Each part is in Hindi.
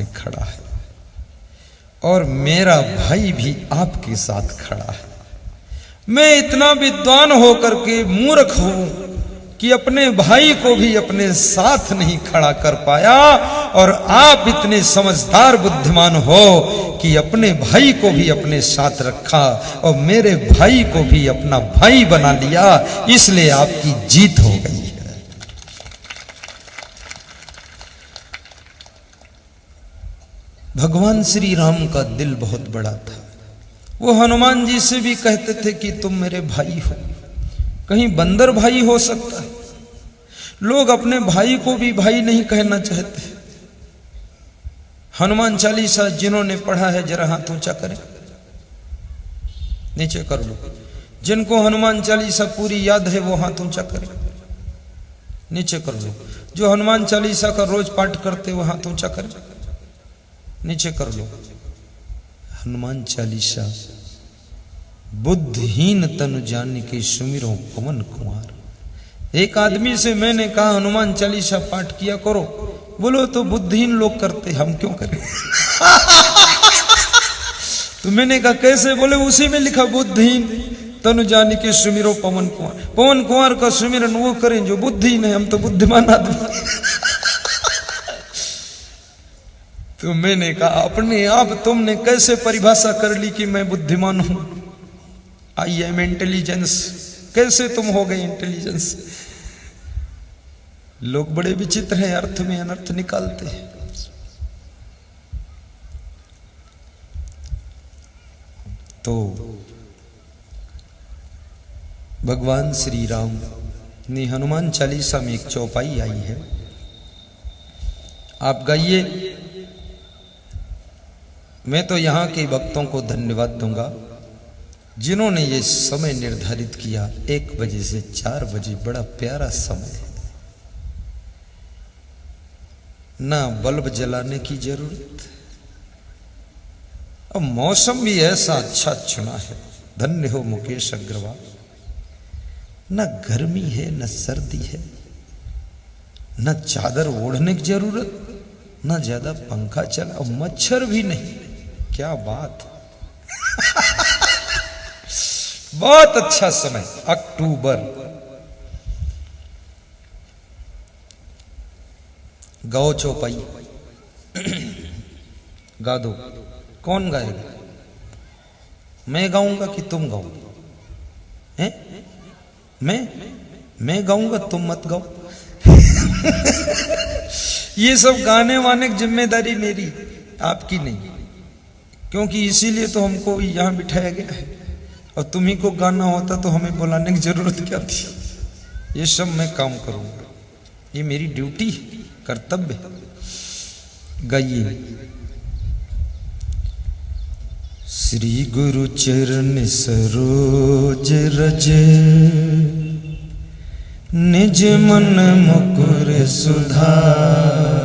में खड़ा है और मेरा भाई भी आपके साथ खड़ा है। मैं इतना विद्वान होकर के मूर्ख हूं कि अपने भाई को भी अपने साथ नहीं खड़ा कर पाया, और आप इतने समझदार बुद्धिमान हो कि अपने भाई को भी अपने साथ रखा और मेरे भाई को भी अपना भाई बना लिया, इसलिए आपकी जीत हो गई है। भगवान श्री राम का दिल बहुत बड़ा था। वो हनुमान जी से भी कहते थे कि तुम मेरे भाई हो। कहीं बंदर भाई हो सकता है? लोग अपने भाई को भी भाई नहीं कहना चाहते। हनुमान चालीसा जिन्होंने पढ़ा है जरा हाथ ऊंचा करें, नीचे कर लो। जिनको हनुमान चालीसा पूरी याद है वो हाथ ऊंचा करें, नीचे कर लो। जो हनुमान चालीसा का रोज पाठ करते वो हाथ ऊंचा करें, नीचे कर लो। हनुमान चालीसा बुद्धहीन तनु जानिके सुमिरो पवन कुमार। एक आदमी से मैंने कहा हनुमान चालीसा पाठ किया करो, बोलो तो बुद्धहीन लोग करते, हम क्यों करें? तो मैंने कहा कैसे? बोले उसी में लिखा बुद्धहीन तनु जानिके सुमिरो पवन कुमार। पवन कुमार का सुमिरन वो करें जो बुद्धिहीन है, हम तो बुद्धिमान आदमी। तो मैंने कहा अपने आप तुमने कैसे परिभाषा कर ली कि मैं बुद्धिमान हूं? I am intelligence. कैसे तुम हो गए इंटेलिजेंस? लोग बड़े विचित्र हैं, अर्थ में अनर्थ निकालते हैं। तो भगवान श्री राम ने हनुमान चालीसा में एक चौपाई आई है, आप गाइए। मैं तो यहां के भक्तों को धन्यवाद दूंगा जिन्होंने ये समय निर्धारित किया 1 बजे से 4 बजे। बड़ा प्यारा समय है, ना बल्ब जलाने की जरूरत, और मौसम भी ऐसा अच्छा चुना है। धन्य हो मुकेश अग्रवाल। न गर्मी है न सर्दी है, न चादर ओढ़ने की जरूरत, न ज्यादा पंखा चला, और मच्छर भी नहीं। क्या बात! बहुत अच्छा समय। अक्टूबर। गाओ चौपाई, गा दो। कौन गाएगा? मैं गाऊंगा कि तुम गाओ? हैं? मैं गाऊंगा, तुम मत गाओ। ये सब गाने वाने की जिम्मेदारी मेरी, आपकी नहीं। क्योंकि इसीलिए तो हमको यहां बिठाया गया है, और तुम्ही को गाना होता तो हमें बुलाने की जरूरत क्या थी? ये सब मैं काम करूंगा, ये मेरी ड्यूटी, कर्तव्य। गाइए। श्री गुरु चरण सरोज रज, निज मन मुकुर सुधार।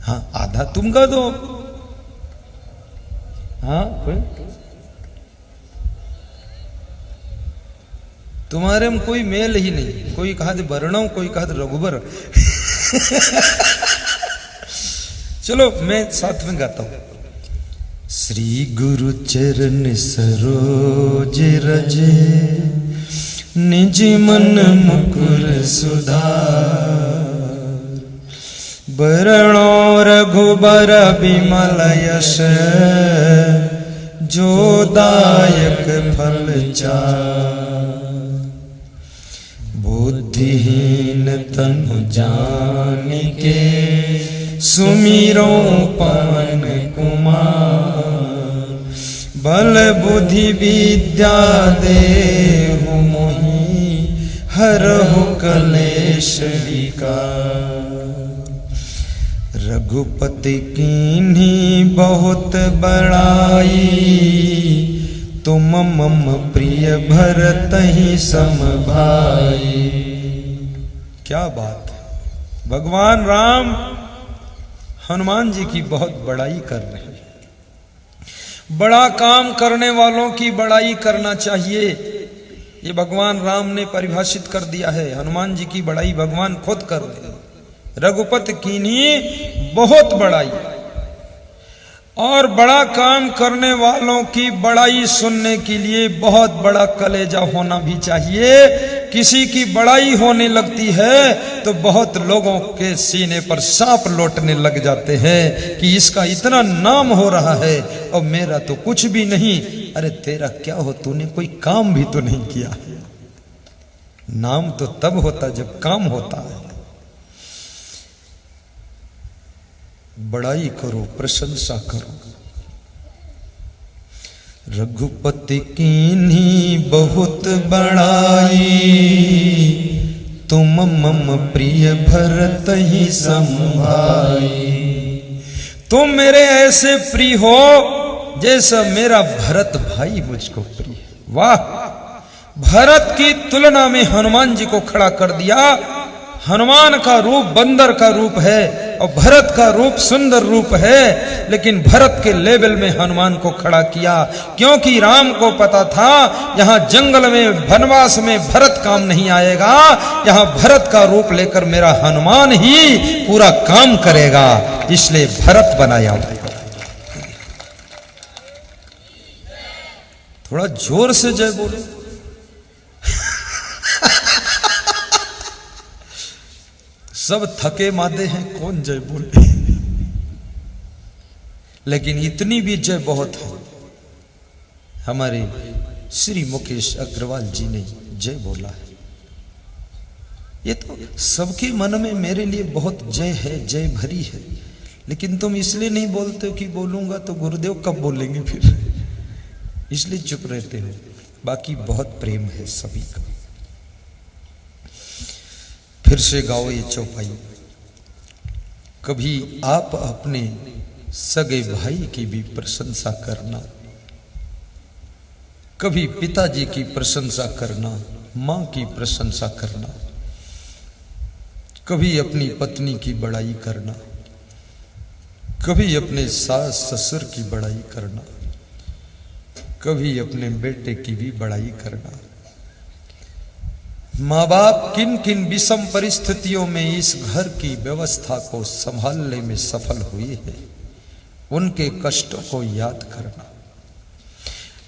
हाँ, आधा तुम गा दो। हाँ, तुम्हारे में कोई मेल ही नहीं। कोई कहा थे वर्णव, कोई कहा थे रघुबर। चलो मैं साथ में गाता हूं। श्री गुरु चरण सरोज रज, निज मन मुकुर सुधार। वर्णो रघुबर बिमल यश, जो दायक फल चार। बुद्धिहीन तनु जानिके, सुमिरो पवन कुमार। बल बुद्धि विद्या देहु मोहि, हरहु कलेश विकार। रघुपति कीन्ही बहुत बड़ाई, तुम मम प्रिय भरतहि सम भाई। क्या बात! भगवान राम हनुमान जी की बहुत बड़ाई कर रहे हैं। बड़ा काम करने वालों की बड़ाई करना चाहिए, ये भगवान राम ने परिभाषित कर दिया है। हनुमान जी की बड़ाई भगवान खुद कर रहे हैं। रघुपति कीन्ही बहुत बड़ाई। और बड़ा काम करने वालों की बड़ाई सुनने के लिए बहुत बड़ा कलेजा होना भी चाहिए। किसी की बड़ाई होने लगती है तो बहुत लोगों के सीने पर सांप लौटने लग जाते हैं कि इसका इतना नाम हो रहा है और मेरा तो कुछ भी नहीं। अरे तेरा क्या हो, तूने कोई काम भी तो नहीं किया है। नाम तो तब होता जब काम होता है। बड़ाई करो, प्रशंसा करो। रघुपति कीन्ही बहुत बड़ाई, तुम मम प्रिय भरत ही संभाई। तुम मेरे ऐसे प्रिय हो जैसा मेरा भरत भाई मुझको प्रिय है। वाह, भरत की तुलना में हनुमान जी को खड़ा कर दिया। हनुमान का रूप बंदर का रूप है और भरत का रूप सुंदर रूप है, लेकिन भरत के लेवल में हनुमान को खड़ा किया, क्योंकि राम को पता था यहां जंगल में वनवास में भरत काम नहीं आएगा। यहां भरत का रूप लेकर मेरा हनुमान ही पूरा काम करेगा, इसलिए भरत बनाया। थोड़ा जोर से जय बोलो। सब थके मादे हैं, कौन जय बोले। लेकिन इतनी भी जय बहुत है। हमारे श्री मुकेश अग्रवाल जी ने जय बोला है। ये तो सबके मन में मेरे लिए बहुत जय है, जय भरी है। लेकिन तुम इसलिए नहीं बोलते हो कि बोलूंगा तो गुरुदेव कब बोलेंगे फिर, इसलिए चुप रहते हो। बाकी बहुत प्रेम है सभी का। फिर से गाओ ये चौपाई। कभी आप अपने सगे भाई की भी प्रशंसा करना, कभी पिताजी की प्रशंसा करना, मां की प्रशंसा करना, कभी अपनी पत्नी की बड़ाई करना, कभी अपने सास ससुर की बड़ाई करना, कभी अपने बेटे की भी बड़ाई करना। माँ बाप किन किन विषम परिस्थितियों में इस घर की व्यवस्था को संभालने में सफल हुए हैं, उनके कष्टों को याद करना,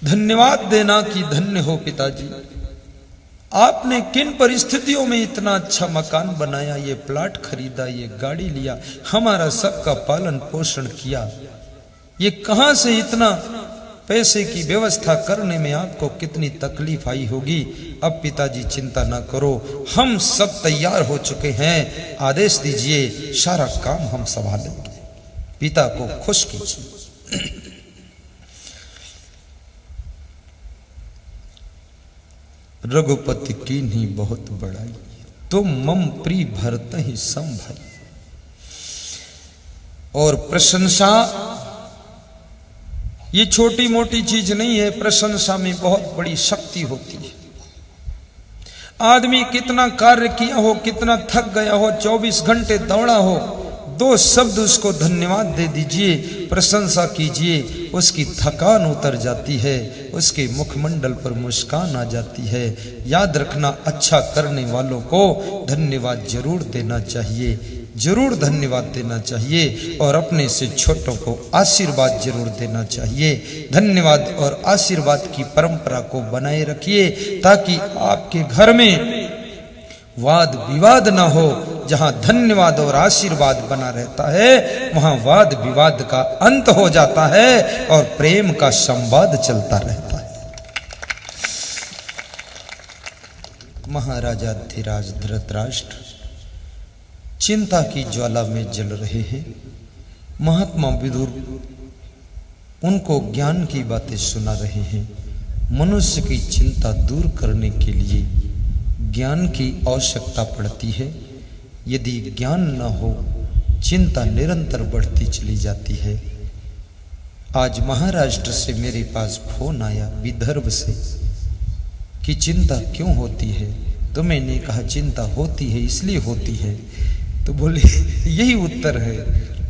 धन्यवाद देना कि धन्य हो पिताजी, आपने किन परिस्थितियों में इतना अच्छा मकान बनाया, ये प्लाट खरीदा, ये गाड़ी लिया, हमारा सबका पालन पोषण किया। ये कहां से इतना पैसे की व्यवस्था करने में आपको कितनी तकलीफ आई होगी। अब पिताजी चिंता ना करो, हम सब तैयार हो चुके हैं, आदेश दीजिए, सारा काम हम संभालेंगे। पिता को खुश कीजिए। रघुपति कीन्ही बहुत बड़ाई, तुम मम प्रिय भरत ही संभाई। और प्रशंसा ये छोटी मोटी चीज नहीं है। प्रशंसा में बहुत बड़ी शक्ति होती है। आदमी कितना कार्य किया हो, कितना थक गया हो, 24 घंटे दौड़ा हो, 2 शब्द उसको धन्यवाद दे दीजिए, प्रशंसा कीजिए, उसकी थकान उतर जाती है, उसके मुखमंडल पर मुस्कान आ जाती है। याद रखना, अच्छा करने वालों को धन्यवाद जरूर देना चाहिए, जरूर धन्यवाद देना चाहिए। और अपने से छोटों को आशीर्वाद जरूर देना चाहिए। धन्यवाद और आशीर्वाद की परंपरा को बनाए रखिए, ताकि आपके घर में वाद विवाद ना हो। जहां धन्यवाद और आशीर्वाद बना रहता है, वहां वाद विवाद का अंत हो जाता है और प्रेम का संवाद चलता रहता है। महाराजा धीराज धृतराष्ट्र चिंता की ज्वाला में जल रहे हैं। महात्मा विदुर उनको ज्ञान की बातें सुना रहे हैं। मनुष्य की चिंता दूर करने के लिए ज्ञान की आवश्यकता पड़ती है। यदि ज्ञान न हो, चिंता निरंतर बढ़ती चली जाती है। आज महाराष्ट्र से मेरे पास फोन आया, विदर्भ से, कि चिंता क्यों होती है। तो मैंने कहा चिंता होती है, इसलिए होती है। तो बोले यही उत्तर है।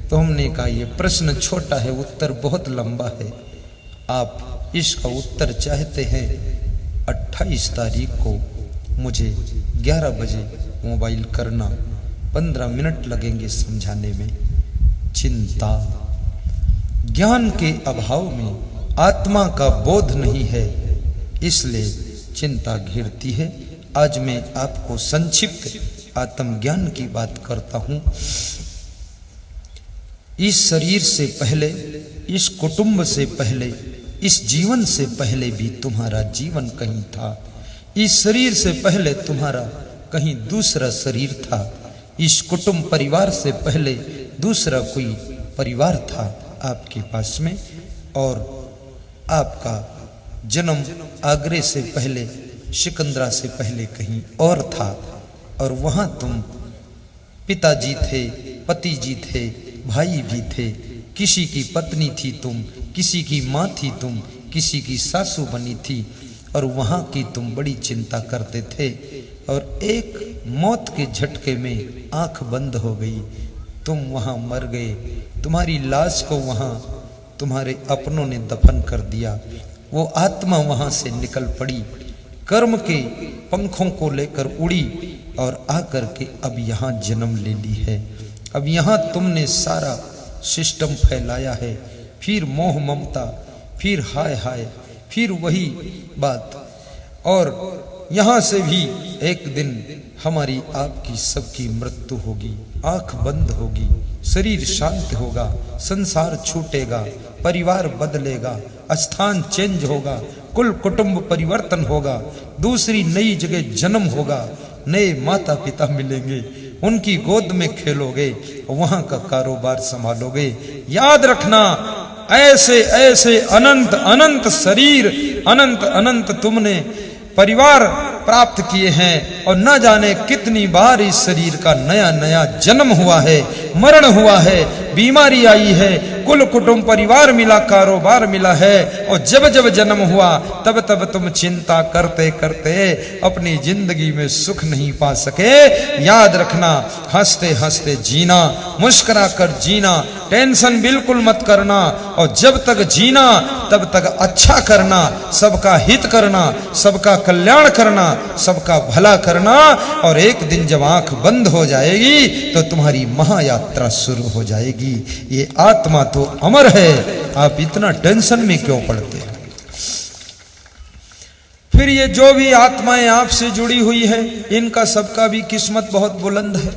तो हमने कहा ये प्रश्न छोटा है, उत्तर बहुत लंबा है। आप इसका उत्तर चाहते हैं, 28 तारीख को मुझे 11 बजे मोबाइल करना, 15 मिनट लगेंगे समझाने में। चिंता, ज्ञान के अभाव में आत्मा का बोध नहीं है, इसलिए चिंता घेरती है। आज मैं आपको संक्षिप्त आत्मज्ञान की बात करता हूं। इस शरीर से पहले, इस कुटुंब से पहले, इस जीवन से पहले भी तुम्हारा जीवन कहीं था। इस शरीर से पहले तुम्हारा कहीं दूसरा शरीर था। इस कुटुंब परिवार से पहले दूसरा कोई परिवार था आपके पास में। और आपका जन्म आगरे से पहले, सिकंदरा से पहले कहीं और था। और वहां तुम पिताजी थे, पति जी थे, भाई भी थे, किसी की पत्नी थी तुम, किसी की माँ थी तुम, किसी की सासू बनी थी। और वहां की तुम बड़ी चिंता करते थे। और एक मौत के झटके में आंख बंद हो गई, तुम वहां मर गए। तुम्हारी लाश को वहां तुम्हारे अपनों ने दफन कर दिया। वो आत्मा वहां से निकल पड़ी, कर्म के पंखों को लेकर उड़ी और आकर के अब यहाँ जन्म ले ली है। अब यहाँ तुमने सारा सिस्टम फैलाया है। फिर मोह ममता, फिर हाय हाय, फिर वही बात। और यहाँ से भी एक दिन हमारी आपकी सबकी मृत्यु होगी, आंख बंद होगी, शरीर शांत होगा, संसार छूटेगा, परिवार बदलेगा, स्थान चेंज होगा, कुल कुटुंब परिवर्तन होगा, दूसरी नई जगह जन्म होगा, नए माता पिता मिलेंगे, उनकी गोद में खेलोगे, वहां का कारोबार संभालोगे। याद रखना, ऐसे ऐसे अनंत अनंत शरीर, अनंत अनंत तुमने परिवार प्राप्त किए हैं। और न जाने कितनी बार इस शरीर का नया नया जन्म हुआ है, मरण हुआ है, बीमारी आई है, कुल कुटुंब परिवार मिला, कारोबार मिला है। और जब जब जन्म हुआ तब तब तुम चिंता करते करते अपनी जिंदगी में सुख नहीं पा सके। याद रखना, हंसते हंसते जीना, मुस्कुरा कर जीना, टेंशन बिल्कुल मत करना। और जब तक जीना तब तक अच्छा करना, सबका हित करना, सबका कल्याण करना, सबका भला करना। और एक दिन जब आंख बंद हो जाएगी तो तुम्हारी महायात्रा शुरू हो जाएगी। ये आत्मा तो अमर है, आप इतना टेंशन में क्यों पड़ते हैं? फिर ये जो भी आत्माएं आपसे जुड़ी हुई है, इनका सबका भी किस्मत बहुत बुलंद है।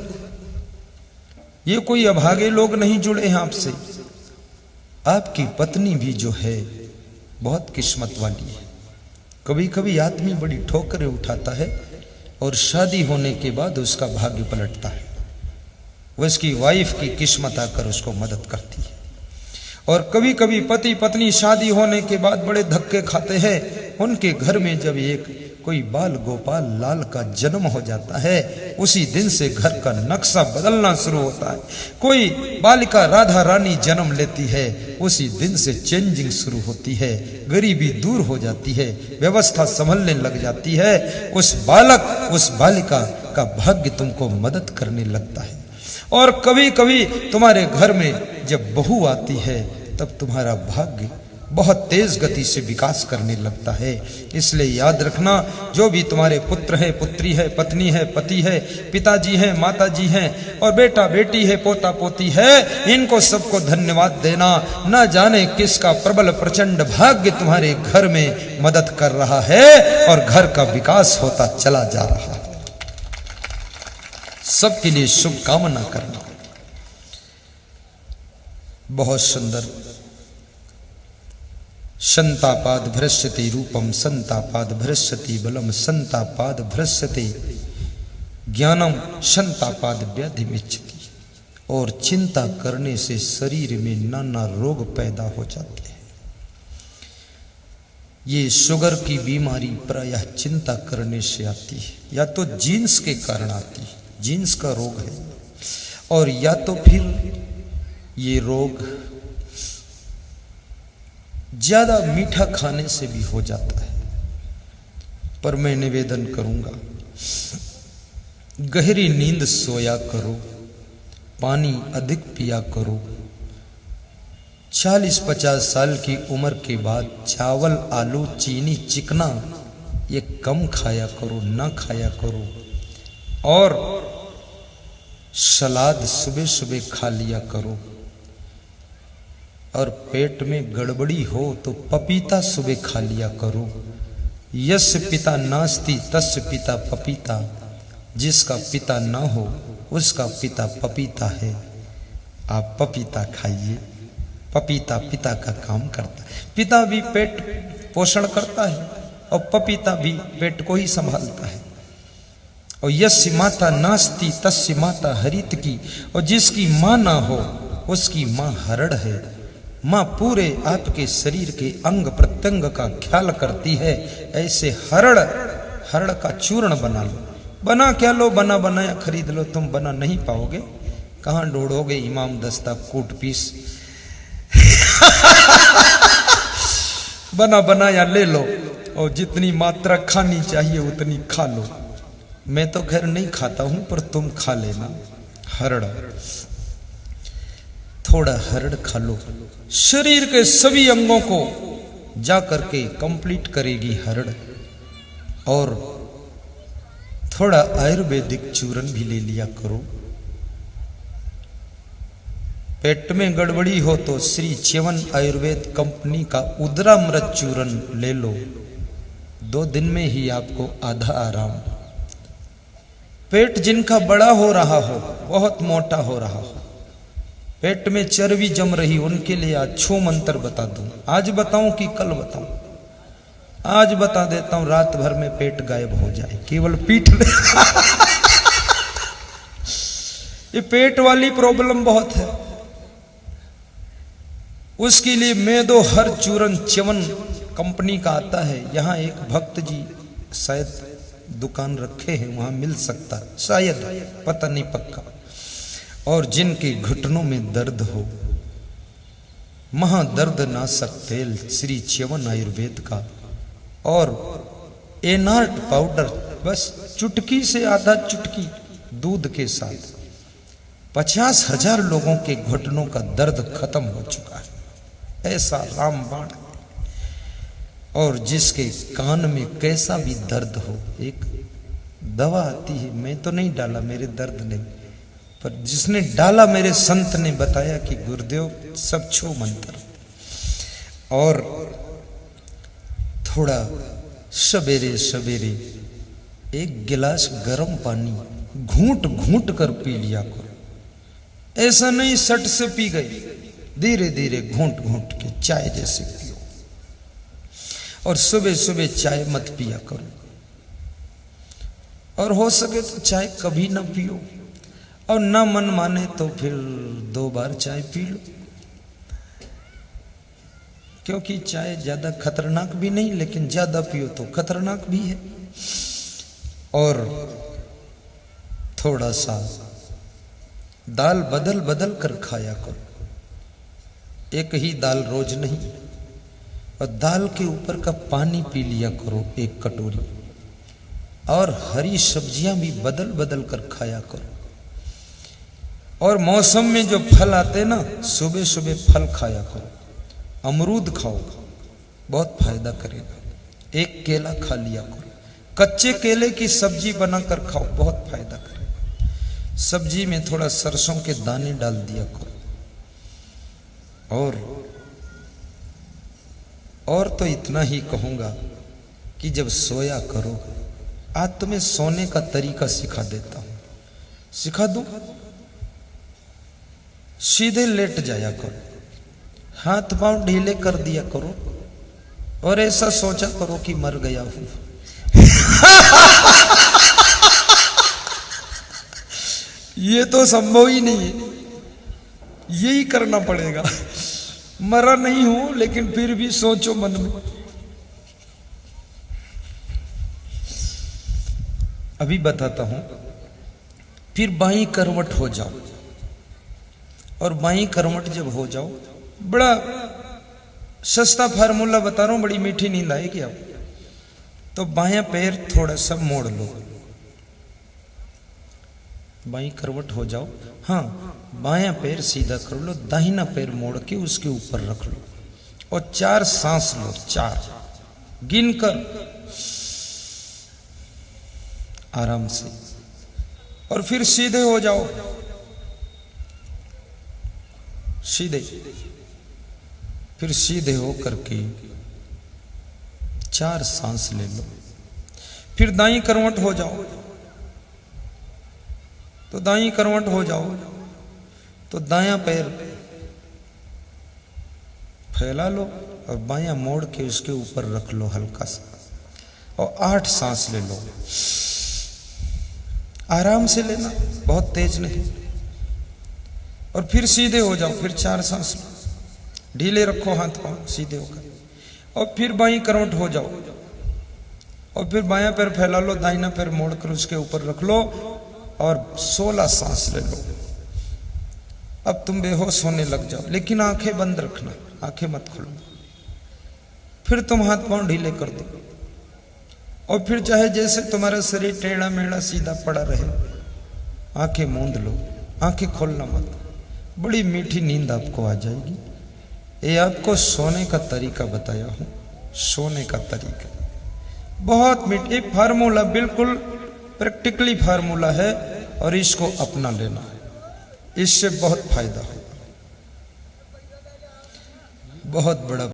ये कोई अभागे लोग नहीं जुड़े हैं आपसे। आपकी पत्नी भी जो है बहुत किस्मत वाली है। कभी कभी आदमी बड़ी ठोकरें उठाता है और शादी होने के बाद उसका भाग्य पलटता है। वो उसकी वाइफ की किस्मत आकर उसको मदद करती है। और कभी कभी पति पत्नी शादी होने के बाद बड़े धक्के खाते हैं। उनके घर में जब एक कोई बाल गोपाल लाल का जन्म हो जाता है, उसी दिन से घर का नक्शा बदलना शुरू होता है। कोई बालिका राधा रानी जन्म लेती है, उसी दिन से चेंजिंग शुरू होती है। गरीबी दूर हो जाती है, व्यवस्था संभलने लग जाती है। उस बालक, उस बालिका का भाग्य तुमको मदद करने लगता है। और कभी कभी तुम्हारे घर में जब बहू आती है, तब तुम्हारा भाग्य बहुत तेज गति से विकास करने लगता है। इसलिए याद रखना, जो भी तुम्हारे पुत्र है, पुत्री है, पत्नी है, पति है, पिताजी है, माताजी हैं, और बेटा बेटी है, पोता पोती है, इनको सबको धन्यवाद देना। न जाने किसका प्रबल प्रचंड भाग्य तुम्हारे घर में मदद कर रहा है और घर का विकास होता चला जा रहा है। सबके लिए शुभकामना करना। बहुत सुंदर। संतापाद भ्रश्यति रूपम, संतापाद भ्रश्यति बलम, संतापाद भ्रश्यति ज्ञानम, संतापाद व्याधि मिच्छति। और चिंता करने से शरीर में नाना रोग पैदा हो जाते हैं। ये शुगर की बीमारी प्रायः चिंता करने से आती है, या तो जीन्स के कारण आती है, जीन्स का रोग है, और या तो फिर ये रोग ज्यादा मीठा खाने से भी हो जाता है। पर मैं निवेदन करूंगा, गहरी नींद सोया करो, पानी अधिक पिया करो। 40-50 साल की उम्र के बाद चावल, आलू, चीनी, चिकना ये कम खाया करो, ना खाया करो। और सलाद सुबह सुबह खा लिया करो, और पेट में गड़बड़ी हो तो पपीता सुबह खा लिया करो। यस्य पिता नास्ति तस्य पिता पपीता, जिसका पिता ना हो उसका पिता पपीता है। आप पपीता खाइए, पपीता पिता का काम करता है। पिता भी पेट पोषण करता है और पपीता भी पेट को ही संभालता है। और यस्य माता नास्ति तस्य माता हरित की, और जिसकी माँ ना हो उसकी माँ हरड़ है। माँ पूरे आपके शरीर के अंग प्रत्यंग का ख्याल करती है। ऐसे हरड़ का चूर्ण बना लो। बना क्या लो, बना बनाया खरीद लो, तुम बना नहीं पाओगे। कहाँ ढूंढोगे इमाम दस्ता कूट पीस बना बनाया ले लो, और जितनी मात्रा खानी चाहिए उतनी खा लो। मैं तो खैर नहीं खाता हूं, पर तुम खा लेना। हरड़, थोड़ा हरड़ खा लो, शरीर के सभी अंगों को जा करके कंप्लीट करेगी हरड़। और थोड़ा आयुर्वेदिक चूर्ण भी ले लिया करो। पेट में गड़बड़ी हो तो श्री च्यवन आयुर्वेद कंपनी का उदरामृत चूर्ण ले लो। 2 दिन में ही आपको आधा आराम। पेट जिनका बड़ा हो रहा हो, बहुत मोटा हो रहा हो, पेट में चर्बी जम रही, उनके लिए आज छू मंत्र बता दूं। आज बताऊं कि कल बताऊं? आज बता देता हूं, रात भर में पेट गायब हो जाए, केवल पीठ ले ये पेट वाली प्रॉब्लम बहुत है, उसके लिए मेदो हर चूरन च्यवन कंपनी का आता है। यहाँ एक भक्त जी शायद दुकान रखे हैं, वहां मिल सकता शायद, पता नहीं पक्का। और जिनके घुटनों में दर्द हो, महादर्द नाशक तेल श्री च्यवन आयुर्वेद का, और एनार्ट पाउडर, बस चुटकी से आधा चुटकी दूध के साथ 50,000 लोगों के घुटनों का दर्द खत्म हो चुका है। ऐसा रामबाण। और जिसके कान में कैसा भी दर्द हो, एक दवा आती है, मैं तो नहीं डाला, मेरे दर्द नहीं, पर जिसने डाला मेरे संत ने बताया कि गुरुदेव सब छो मंत्र। और थोड़ा सवेरे सवेरे 1 गिलास गर्म पानी घूंट घूंट कर पी लिया करो। ऐसा नहीं सट से पी गई, धीरे धीरे घूंट घूंट के चाय जैसे पियो। और सुबह सुबह चाय मत पिया करो, और हो सके तो चाय कभी ना पियो, और ना मन माने तो फिर 2 बार चाय पी लो, क्योंकि चाय ज्यादा खतरनाक भी नहीं, लेकिन ज्यादा पियो तो खतरनाक भी है। और थोड़ा सा दाल बदल बदल कर खाया करो, एक ही दाल रोज नहीं। और दाल के ऊपर का पानी पी लिया करो 1 कटोरी। और हरी सब्जियां भी बदल बदल कर खाया करो। और मौसम में जो फल आते ना, सुबह सुबह फल खाया करो। अमरूद खाओ, बहुत फायदा करेगा। 1 केला खा लिया करो। कच्चे केले की सब्जी बनाकर खाओ, बहुत फायदा करेगा। सब्जी में थोड़ा सरसों के दाने डाल दिया करो। और तो इतना ही कहूंगा कि जब सोया करो, आज तुम्हें सोने का तरीका सिखा देता हूं। सिखा दूं? सीधे लेट जाया करो, हाथ पांव ढीले कर दिया करो, और ऐसा सोचा करो कि मर गया हूं। ये तो संभव ही नहीं है, यही करना पड़ेगा। मरा नहीं हूं, लेकिन फिर भी सोचो मन में। अभी बताता हूं। फिर बाईं करवट हो जाओ, और बाईं करवट जब हो जाओ, बड़ा सस्ता फार्मूला बता रहा हूं, बड़ी मीठी नींद आएगी आपको। तो बायां पैर थोड़ा सा मोड़ लो, बाईं करवट हो जाओ। हाँ, बायां पैर सीधा कर लो, दाहिना पैर मोड़ के उसके ऊपर रख लो, और 4 सांस लो, 4 गिनकर आराम से। और फिर सीधे हो जाओ, सीधे, फिर सीधे होकर के 4 सांस ले लो। फिर दाईं करवट हो जाओ, तो दाईं करवट हो जाओ तो दायां पैर फैला लो और बायां मोड़ के उसके ऊपर रख लो हल्का सा, और 8 सांस ले लो। आराम से लेना, बहुत तेज नहीं। और फिर सीधे हो जाओ, फिर 4 सांस लो, ढीले रखो हाथ पांव सीधे होकर, और फिर बाईं करवट हो जाओ, और फिर बायां पैर फैला लो, दाहिना पैर मोड़कर उसके ऊपर रख लो और 16 सांस ले लो। अब तुम बेहोश होने लग जाओ, लेकिन आंखें बंद रखना, आंखें मत खोलो। फिर तुम हाथ पांव ढीले कर दो, और फिर चाहे जैसे तुम्हारा शरीर टेढ़ा मेढ़ा सीधा पड़ा रहे, आंखें मूंद लो, आंखें खोलना मत। बड़ी मीठी नींद आपको आ जाएगी। ये आपको सोने का तरीका बताया हूं, सोने का तरीका बहुत मीठी फार्मूला, बिल्कुल प्रैक्टिकली फार्मूला है, और इसको अपना लेना है, इससे बहुत फायदा होगा, बहुत बड़ा